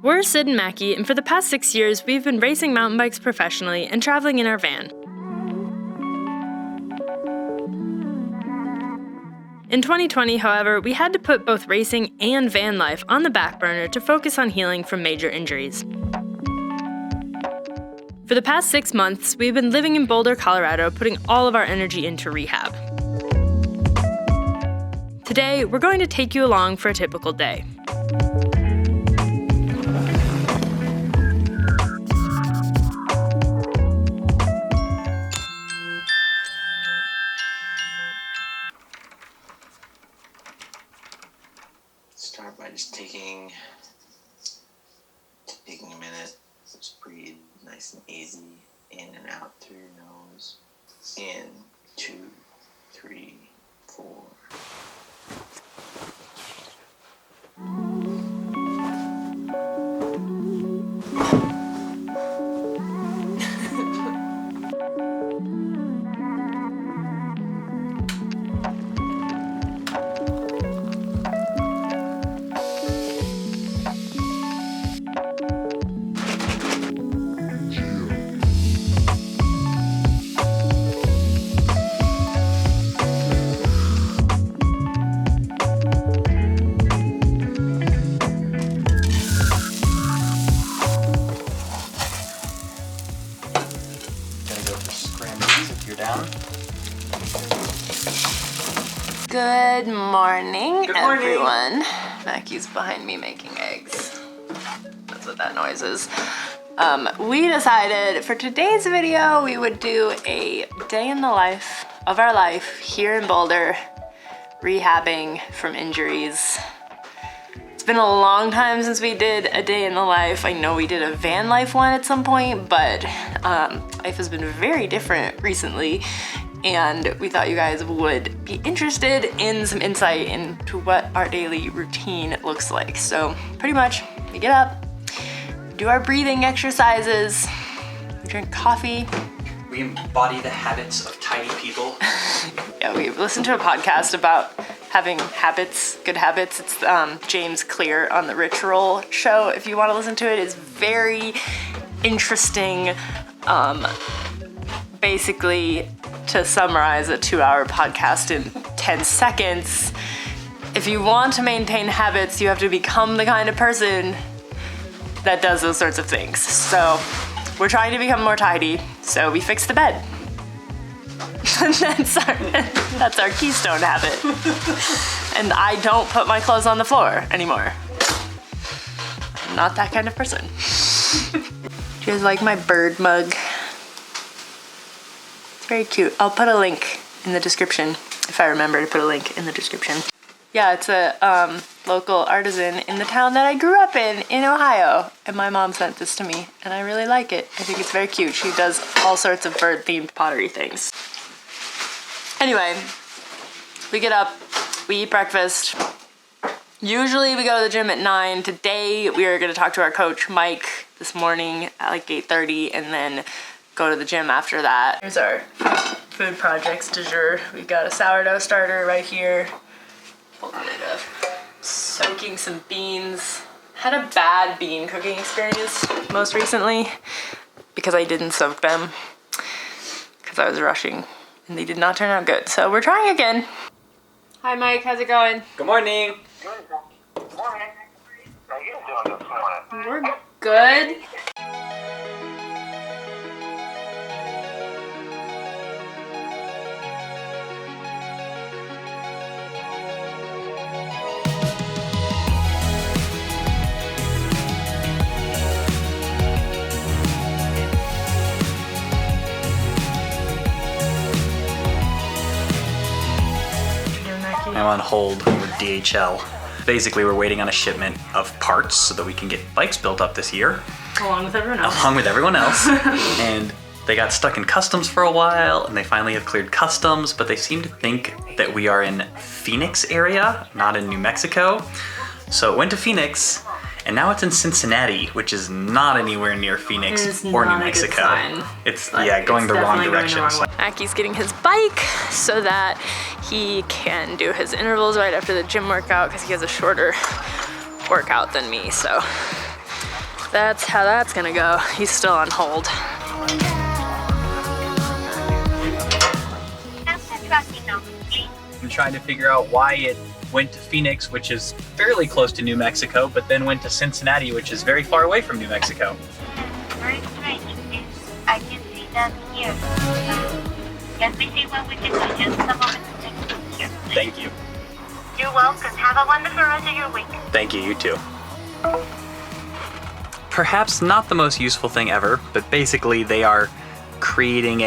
We're Sid and Mackie, and for the past 6 years, we've been racing mountain bikes professionally and traveling in our van. In 2020, however, we had to put both racing and van life on the back burner to focus on healing from major injuries. For the past 6 months, we've been living in Boulder, Colorado, putting all of our energy into rehab. Today, we're going to take you along for a typical day. Start by just taking a minute. Just breathe nice and easy in and out through your nose. In, 2, 3, 4. Good morning, everyone. Mackie's behind me making eggs. That's what that noise is. We decided for today's video we would do a day in the life of our life here in Boulder, rehabbing from injuries. It's been a long time since we did a day in the life. I know we did a van life one at some point, but life has been very different recently. And we thought you guys would be interested in some insight into what our daily routine looks like. So pretty much we get up, do our breathing exercises, we drink coffee. We embody the habits of tidy people. Yeah, we listened to a podcast about having habits, good habits. It's James Clear on the Rich Roll show. If you want to listen to it, it's very interesting. Basically, to summarize a 2-hour podcast in 10 seconds, if you want to maintain habits, you have to become the kind of person that does those sorts of things. So we're trying to become more tidy, so we fixed the bed. That's our keystone habit. And I don't put my clothes on the floor anymore. I'm not that kind of person. Do you guys like my bird mug? Very cute. I'll put a link in the description if I remember to put a link in the description. Yeah, it's a local artisan in the town that I grew up in Ohio, and my mom sent this to me, and I really like it. I think it's very cute. She does all sorts of bird-themed pottery things. Anyway, we get up, we eat breakfast. Usually we go to the gym at 9. Today we are going to talk to our coach, Mike, this morning at like 8:30, and then go to the gym after that. Here's our food projects du jour. We've got a sourdough starter right here. Pull the lid up. Soaking some beans. Had a bad bean cooking experience most recently because I didn't soak them because I was rushing and they did not turn out good. So we're trying again. Hi Mike, how's it going? Good morning. Good morning. How you doing this morning? We're good. I'm on hold with DHL. Basically, we're waiting on a shipment of parts so that we can get bikes built up this year. Along with everyone else. Along with everyone else. And they got stuck in customs for a while, and they finally have cleared customs, but they seem to think that we are in Phoenix area, not in New Mexico. So it went to Phoenix, and now it's in Cincinnati, which is not anywhere near Phoenix or New Mexico. It's going the wrong direction. Mackie's getting his bike so that he can do his intervals right after the gym workout because he has a shorter workout than me. So That's how that's gonna go. He's still on hold. I'm trying to figure out why it went to Phoenix, which is fairly close to New Mexico, but then went to Cincinnati, which is very far away from New Mexico. Very strange. I can see that here. Let me see what we can do. Just a moment to take a look here. Thank you. You're welcome. Have a wonderful rest of your week. Thank you, you too. Perhaps not the most useful thing ever, but basically they are creating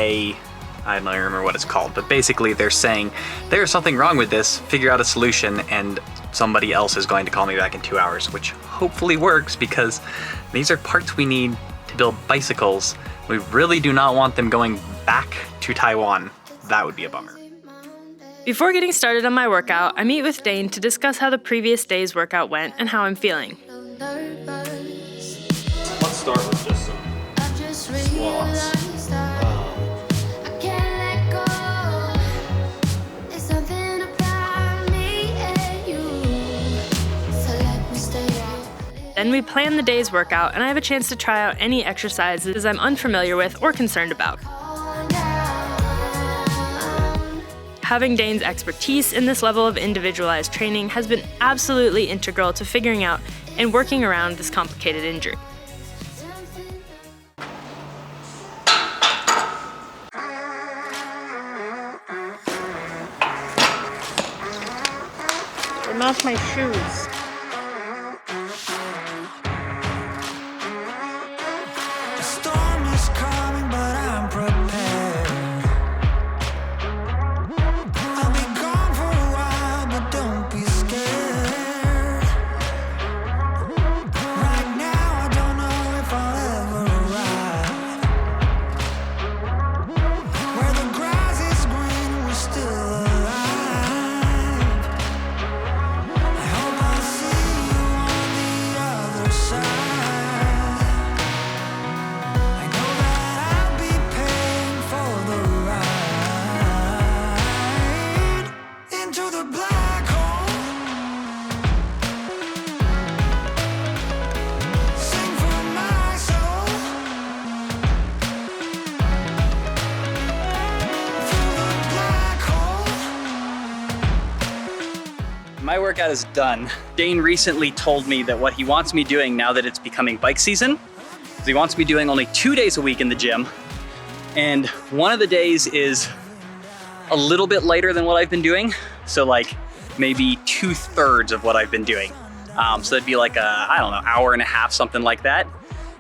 I don't remember what it's called, but basically they're saying there's something wrong with this, figure out a solution, and somebody else is going to call me back in 2 hours, which hopefully works because these are parts we need to build bicycles. We really do not want them going back to Taiwan. That would be a bummer. Before getting started on my workout, I meet with Dane to discuss how the previous day's workout went and how I'm feeling. Let's start with just some squats. Then we plan the day's workout, and I have a chance to try out any exercises I'm unfamiliar with or concerned about. Having Dane's expertise in this level of individualized training has been absolutely integral to figuring out and working around this complicated injury. I lost my shoes. My workout is done. Dane recently told me that what he wants me doing now that it's becoming bike season is he wants me doing only 2 days a week in the gym. And one of the days is a little bit lighter than what I've been doing. So like maybe 2/3 of what I've been doing. So that'd be like I don't know, hour and a half, something like that.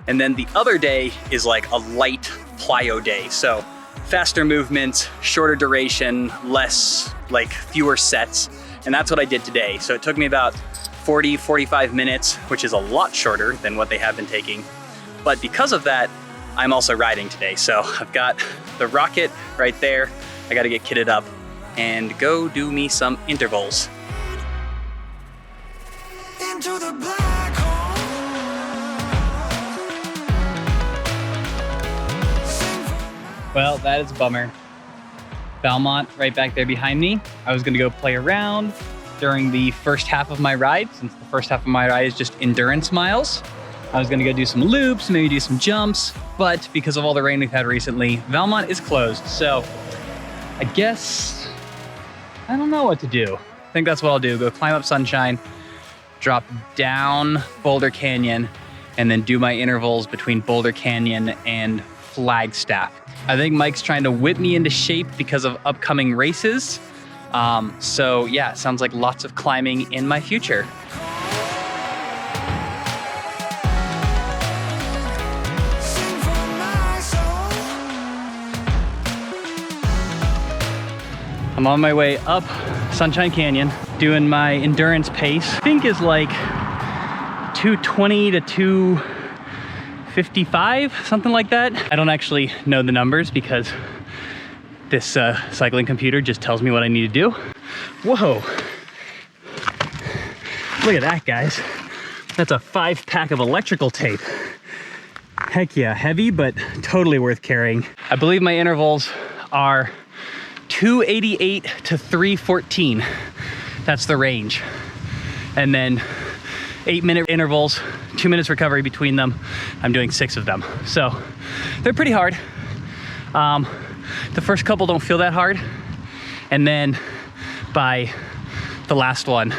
And then the other day is like a light plyo day. So faster movements, shorter duration, fewer sets. And that's what I did today. So it took me about 45 minutes, which is a lot shorter than what they have been taking. But because of that, I'm also riding today. So I've got the rocket right there. I gotta get kitted up and go do me some intervals. Into the black hole. Well, that is a bummer. Belmont right back there behind me. I was gonna go play around during the first half of my ride, since the first half of my ride is just endurance miles. I was gonna go do some loops, maybe do some jumps, but because of all the rain we've had recently, Belmont is closed. So I guess, I don't know what to do. I think that's what I'll do, go climb up Sunshine, drop down Boulder Canyon, and then do my intervals between Boulder Canyon and Flagstaff. I think Mike's trying to whip me into shape because of upcoming races. So yeah, sounds like lots of climbing in my future. I'm on my way up Sunshine Canyon, doing my endurance pace. I think is like 220 to 255, something like that. I don't actually know the numbers because this cycling computer just tells me what I need to do. Whoa. Look at that, guys. That's a 5-pack of electrical tape. Heck yeah, heavy, but totally worth carrying. I believe my intervals are 288 to 314. That's the range. And then 8-minute intervals, 2 minutes recovery between them. I'm doing 6 of them. So they're pretty hard. The first couple don't feel that hard. And then by the last one,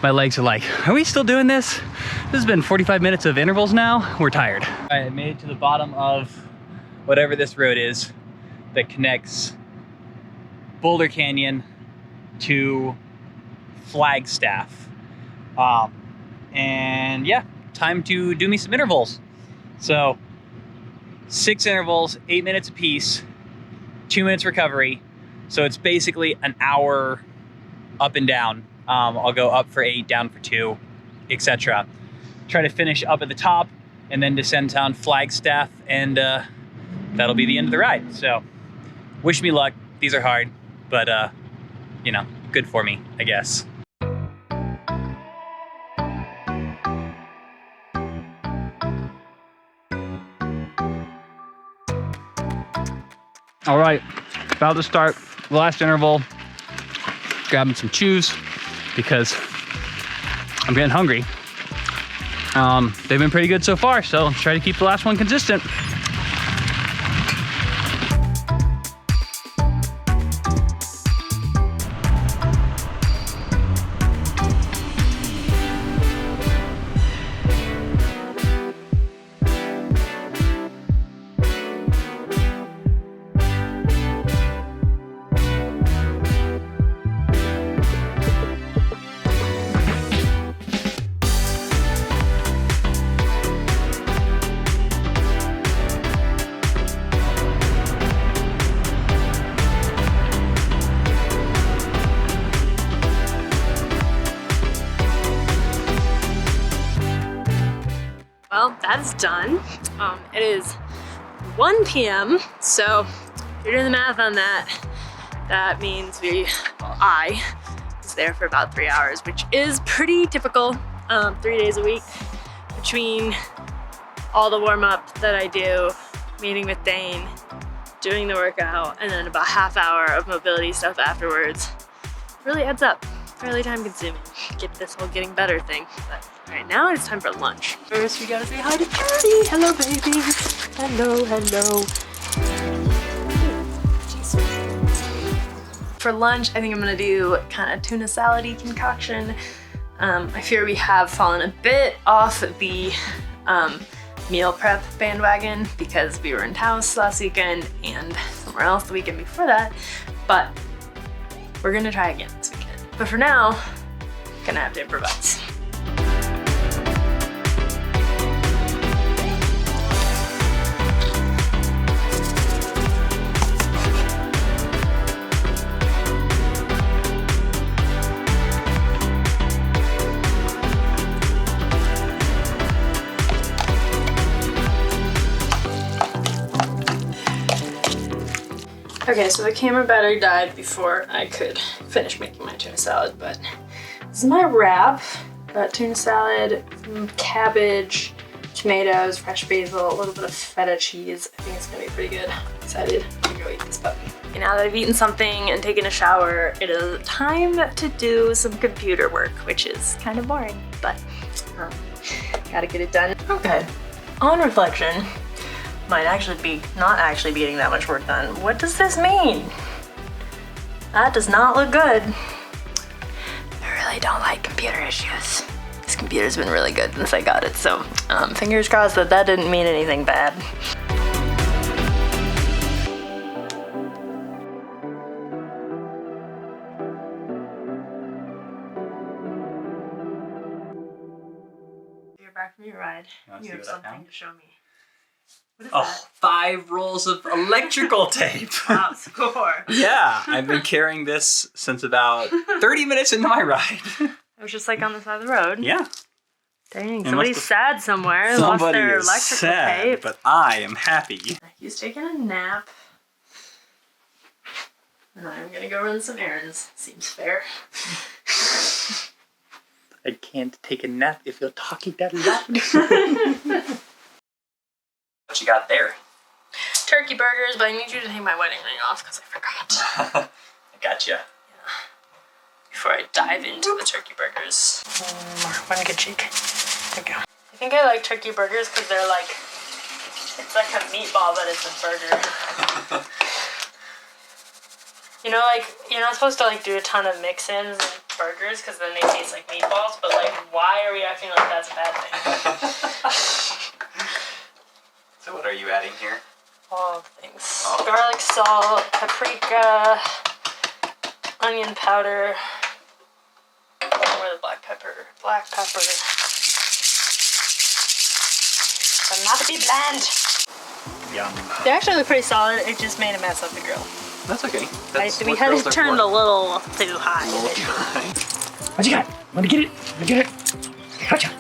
my legs are like, are we still doing this? This has been 45 minutes of intervals now. We're tired. All right, I made it to the bottom of whatever this road is that connects Boulder Canyon to Flagstaff. And yeah, time to do me some intervals. So 6 intervals, 8 minutes apiece, 2 minutes recovery. So it's basically an hour up and down. I'll go up for 8, down for 2, etc. Try to finish up at the top and then descend down Flagstaff, and that'll be the end of the ride. So wish me luck. These are hard, but you know, good for me, I guess. All right, about to start the last interval. Grabbing some chews because I'm getting hungry. They've been pretty good so far, so try to keep the last one consistent. Well, that's done. It is 1 p.m. So if you're doing the math on that, that means I was there for about 3 hours, which is pretty typical, 3 days a week, between all the warm up that I do, meeting with Dane, doing the workout, and then about half hour of mobility stuff afterwards. Really adds up, fairly time consuming. Get this whole getting better thing. But right now it's time for lunch. First we gotta say hi to Judy. Hello baby. Hello, hello. For lunch, I think I'm gonna do kind of tuna salad-y concoction. I fear we have fallen a bit off the meal prep bandwagon because we were in Taos last weekend and somewhere else the weekend before that, but we're gonna try again this weekend. But for now, gonna have to improvise. Okay, so the camera battery died before I could finish making my tuna salad, but this is my wrap. Got tuna salad, cabbage, tomatoes, fresh basil, a little bit of feta cheese. I think it's gonna be pretty good. I'm excited to go eat this puppy. Okay, now that I've eaten something and taken a shower, it is time to do some computer work, which is kind of boring, but gotta get it done. Okay, on reflection, might actually be not actually be getting that much work done. What does this mean? That does not look good. I really don't like computer issues. This computer's been really good since I got it, so fingers crossed that that didn't mean anything bad. You're back from your ride. You have something to show me. What is that? 5 rolls of electrical tape. Wow, score. Yeah, I've been carrying this since about 30 minutes into my ride. It was just like on the side of the road. Yeah. Dang, somebody's sad somewhere. Lost Somebody their is electrical sad, tape. but I am happy. He's taking a nap. And I'm gonna go run some errands. Seems fair. I can't take a nap if you're talking that loud. What you got there? Turkey burgers, but I need you to take my wedding ring off because I forgot. I gotcha. Yeah. Before I dive into the turkey burgers. One good cheek. There we go. I think I like turkey burgers because they're like, it's like a meatball, but it's a burger. You know, like, you're not supposed to like do a ton of mix-ins in burgers because then they taste like meatballs, but like, why are we acting like that's a bad thing? So what are you adding here? All things. Oh. Garlic, salt, paprika, onion powder, where the black pepper. But not to be bland. Yum. They actually look pretty solid. It just made a mess of the grill. That's okay. That's We what had girls it are turned for. a little too high. What you got? Wanna get it? Wanna get it? Gotcha.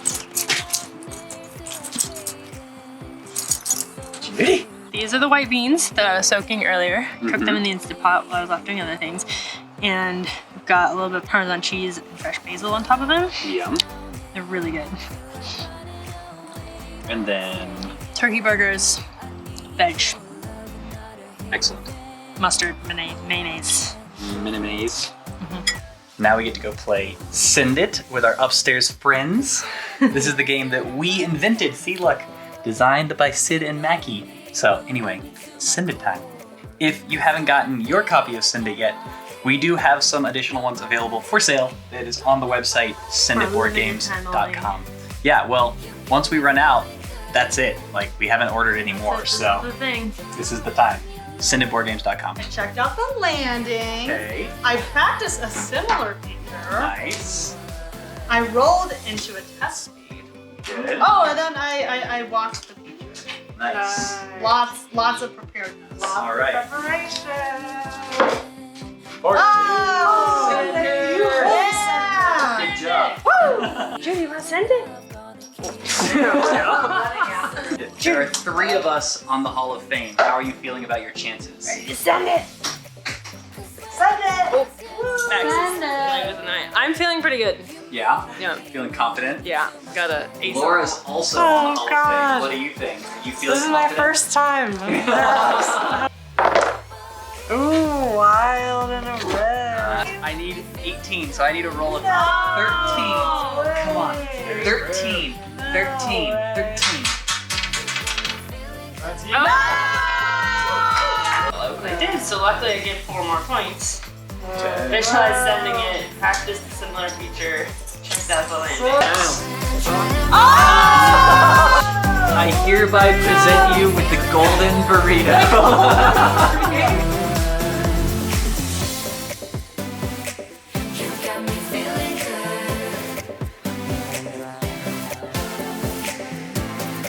You ready? These are the white beans that I was soaking earlier. Cooked them in the Instant Pot while I was off doing other things. And we've got a little bit of Parmesan cheese and fresh basil on top of them. Yum. They're really good. And then Turkey burgers, veg, excellent. mustard, mayonnaise. Mayonnaise. Now we get to go play Send It with our upstairs friends. This is the game that we invented. See, look, designed by Sid and Mackie. So anyway, Send It time. If you haven't gotten your copy of Send It yet, we do have some additional ones available for sale. It is on the website, senditboardgames.com. Yeah, well, once we run out, that's it. Like, we haven't ordered any more, so the thing. this is the time. Senditboardgames.com. Checked out the landing. Okay, I practiced a similar feature. nice. I rolled into a test speed. Good. Oh, and then I watched the feature. Nice. Lots of preparedness. All right. Preparation. Oh, Yeah. good job. Judy, you want to send it? There are 3 of us on the Hall of Fame. How are you feeling about your chances? Send it! Send it. I'm feeling pretty good. Yeah? Yeah. Feeling confident? Yeah, got a ace. Laura's also on the Hall of God. Fame. What do you think? Are you feeling This is my confident? first time. Ooh, wild and a red. I need 18, so I need a roll of 13. Come on. 13. 13. 13. I did, so luckily I get 4 more points. Visualize sending it, practice the similar feature, checked out the landing. I hereby present you with the golden burrito.